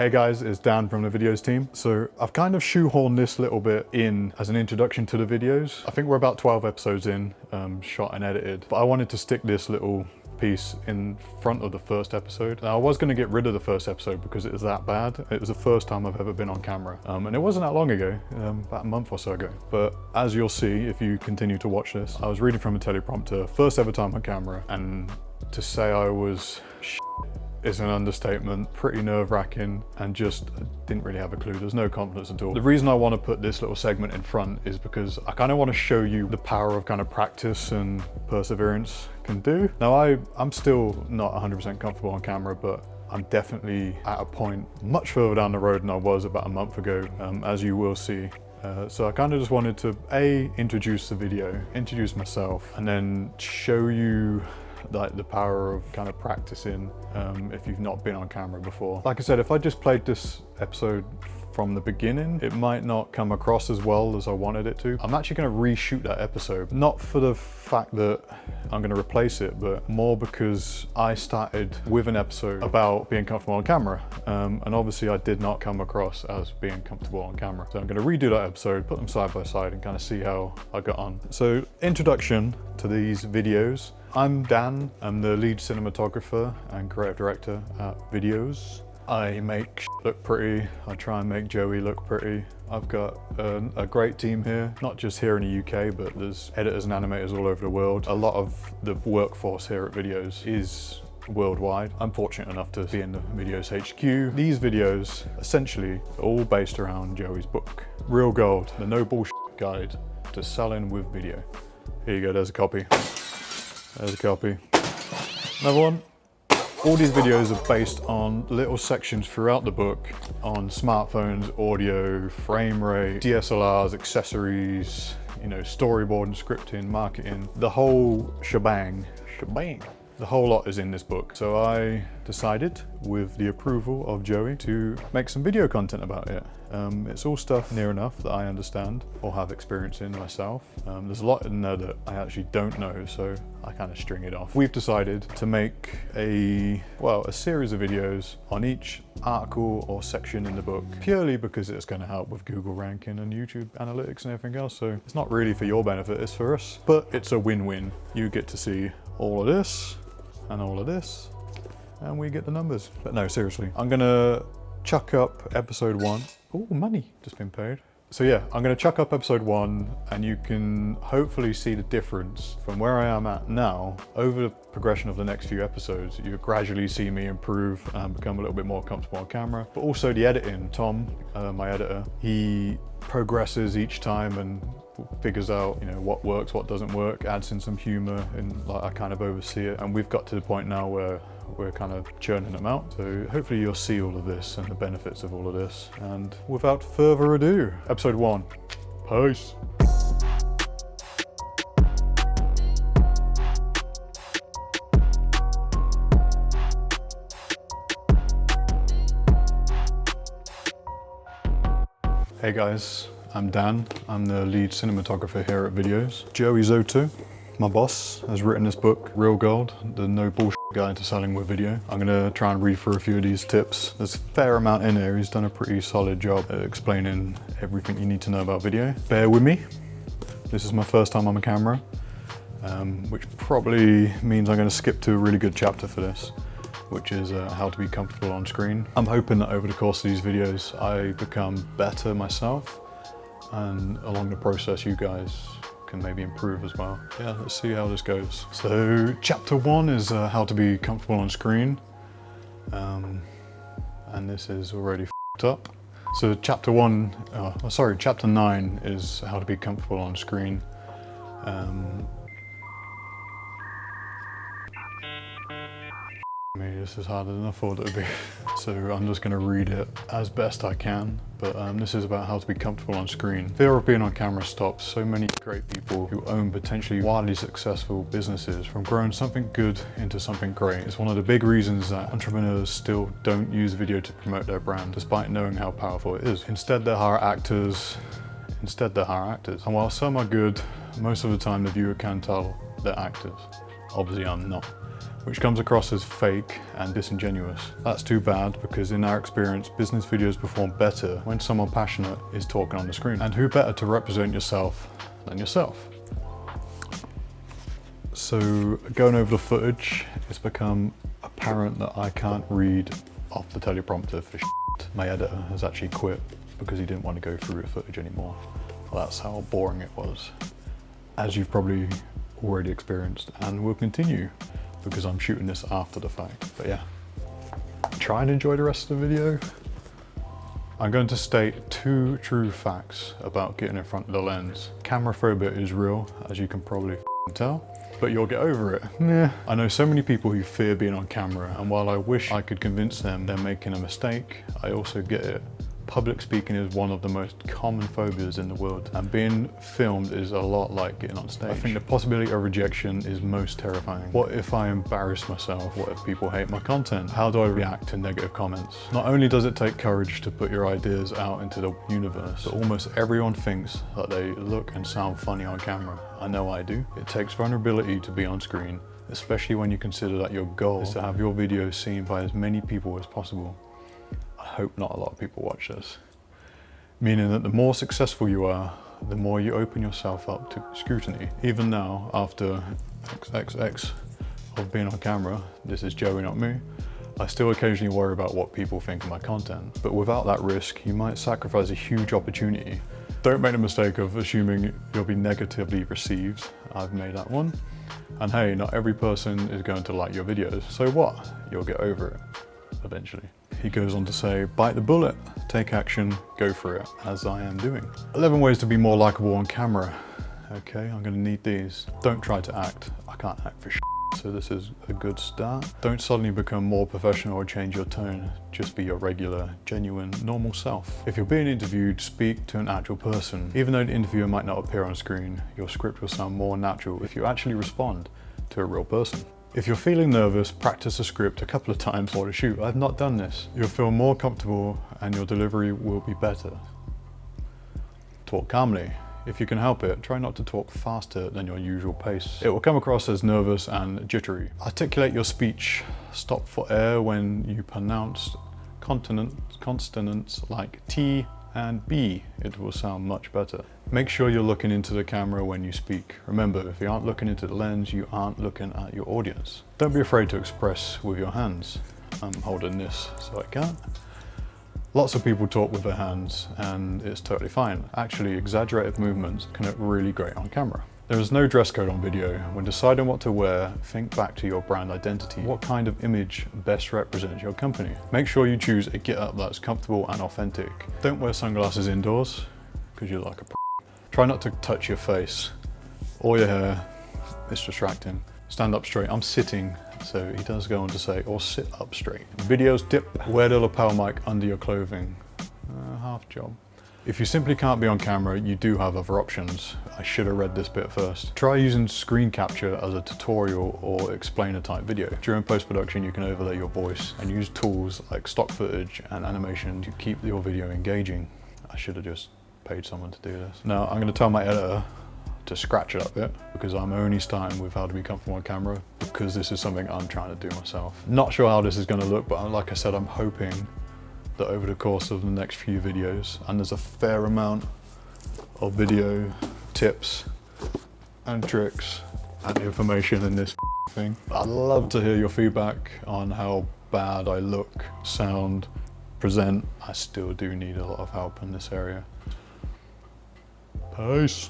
Hey guys, it's Dan from the videos team. So I've kind of shoehorned this little bit in as an introduction to the videos. I think we're about 12 episodes in, shot and edited, but I wanted to stick this little piece in front of the first episode. Now I was going to get rid of the first episode because it was that bad. It was the first time I've ever been on camera, and it wasn't that long ago, about a month or so ago. But as you'll see if you continue to watch this, I was reading from a teleprompter, first ever time on camera, and to say I was is an understatement. Pretty nerve-wracking, and just didn't really have a clue. There's no confidence at all. The reason I want to put this little segment in front is because I kind of want to show you the power of kind of practice and perseverance can do. Now I'm still not 100% comfortable on camera, but I'm definitely at a point much further down the road than I was about a month ago, as you will see. So I kind of just wanted to introduce the video, introduce myself, and then show you like the power of kind of practicing if you've not been on camera before. Like I said, if I just played this episode from the beginning, it might not come across as well as I wanted it to. I'm actually going to reshoot that episode, not for the fact that I'm going to replace it, but more because I started with an episode about being comfortable on camera, and obviously I did not come across as being comfortable on camera. So I'm going to redo that episode, put them side by side, and kind of see how I got on. So introduction to these videos. I'm Dan, I'm the lead cinematographer and creative director at Videos. I make look pretty, I try and make Joey look pretty. I've got a great team here, not just here in the UK, but there's editors and animators all over the world. A lot of the workforce here at Videos is worldwide. I'm fortunate enough to be in the Videos HQ. These videos, essentially, are all based around Joey's book, Real Gold, the no bullshit guide to selling with video. Here you go, there's a copy. There's a copy. Another one. All these videos are based on little sections throughout the book on smartphones, audio, frame rate, DSLRs, accessories, you know, storyboarding, scripting, marketing, the whole shebang. The whole lot is in this book. So I decided, with the approval of Joey, to make some video content about it. It's all stuff near enough that I understand or have experience in myself. There's a lot in there that I actually don't know, so I kind of string it off. We've decided to make a series of videos on each article or section in the book, purely because it's going to help with Google ranking and YouTube analytics and everything else. So it's not really for your benefit, it's for us, but it's a win-win. You get to see all of this and all of this, and we get the numbers. But no, seriously, I'm gonna chuck up episode 1. Oh, money just been paid. So yeah, I'm gonna chuck up episode 1, and you can hopefully see the difference from where I am at now over the progression of the next few episodes. You gradually see me improve and become a little bit more comfortable on camera, but also the editing. Tom, my editor, he progresses each time and figures out, you know, what works, what doesn't work, adds in some humor, and like I kind of oversee it. And we've got to the point now where we're kind of churning them out. So hopefully you'll see all of this and the benefits of all of this. And without further ado, episode 1. Peace. Hey guys, I'm Dan. I'm the lead cinematographer here at Videos. Joey Zoto, my boss, has written this book, Real Gold, the no bullshit guide to selling with video. I'm gonna try and read through a few of these tips. There's a fair amount in there. He's done a pretty solid job at explaining everything you need to know about video. Bear with me. This is my first time on the camera, which probably means I'm gonna skip to a really good chapter for this, which is how to be comfortable on screen. I'm hoping that over the course of these videos, I become better myself, and along the process, you guys can maybe improve as well. Yeah, let's see how this goes. So chapter 1 is how to be comfortable on screen. And this is already f***ed up. So chapter 9 is how to be comfortable on screen. This is harder than I thought it would be. So I'm just going to read it as best I can, but this is about how to be comfortable on screen. Fear of being on camera stops so many great people who own potentially wildly successful businesses from growing something good into something great. It's one of the big reasons that entrepreneurs still don't use video to promote their brand, despite knowing how powerful it is. Instead they hire actors. And while some are good, most of the time the viewer can tell they're actors. Obviously I'm not. which comes across as fake and disingenuous. That's too bad, because in our experience, business videos perform better when someone passionate is talking on the screen. And who better to represent yourself than yourself? So going over the footage, it's become apparent that I can't read off the teleprompter for shit. My editor has actually quit because he didn't want to go through the footage anymore. Well, that's how boring it was, as you've probably already experienced, and will continue because I'm shooting this after the fact. But yeah, try and enjoy the rest of the video. I'm going to state 2 true facts about getting in front of the lens. Camera phobia is real, as you can probably tell, but you'll get over it. Yeah. I know so many people who fear being on camera, and while I wish I could convince them they're making a mistake, I also get it. Public speaking is one of the most common phobias in the world, and being filmed is a lot like getting on stage. I think the possibility of rejection is most terrifying. What if I embarrass myself? What if people hate my content? How do I react to negative comments? Not only does it take courage to put your ideas out into the universe, but almost everyone thinks that they look and sound funny on camera. I know I do. It takes vulnerability to be on screen, especially when you consider that your goal is to have your videos seen by as many people as possible. I hope not a lot of people watch this. Meaning that the more successful you are, the more you open yourself up to scrutiny. Even now, after XXX of being on camera, this is Joey, not me, I still occasionally worry about what people think of my content. But without that risk, you might sacrifice a huge opportunity. Don't make the mistake of assuming you'll be negatively received. I've made that one. And hey, not every person is going to like your videos. So what? You'll get over it eventually. He goes on to say, bite the bullet, take action, go for it, as I am doing. 11 ways to be more likable on camera. Okay, I'm gonna need these. Don't try to act. I can't act for shit, so this is a good start. Don't suddenly become more professional or change your tone. Just be your regular, genuine, normal self. If you're being interviewed, speak to an actual person. Even though the interviewer might not appear on screen, your script will sound more natural if you actually respond to a real person. If you're feeling nervous, practice the script a couple of times before the shoot. I've not done this. You'll feel more comfortable and your delivery will be better. Talk calmly. If you can help it, try not to talk faster than your usual pace. It will come across as nervous and jittery. Articulate your speech. Stop for air when you pronounce consonants like T and B. It will sound much better. Make sure you're looking into the camera when you speak. Remember, if you aren't looking into the lens, you aren't looking at your audience. Don't be afraid to express with your hands. I'm holding this so I can. Lots of people talk with their hands and it's totally fine. Actually, exaggerated movements can look really great on camera. There is no dress code on video. When deciding what to wear, think back to your brand identity. What kind of image best represents your company? Make sure you choose a get-up that's comfortable and authentic. Don't wear sunglasses indoors, because you look like a Try not to touch your face or your hair, it's distracting. Stand up straight. I'm sitting, so he does go on to say, or sit up straight. Videos tip, wear the lapel mic under your clothing. Half job. If you simply can't be on camera, you do have other options. I should have read this bit first. Try using screen capture as a tutorial or explainer type video. During post-production, you can overlay your voice and use tools like stock footage and animation to keep your video engaging. I should have just paid someone to do this. Now, I'm gonna tell my editor to scratch it up a bit because I'm only starting with how to be comfortable on camera because this is something I'm trying to do myself. Not sure how this is gonna look, but like I said, I'm hoping that over the course of the next few videos, and there's a fair amount of video tips and tricks and information in this thing. I'd love to hear your feedback on how bad I look, sound, present. I still do need a lot of help in this area. Peace.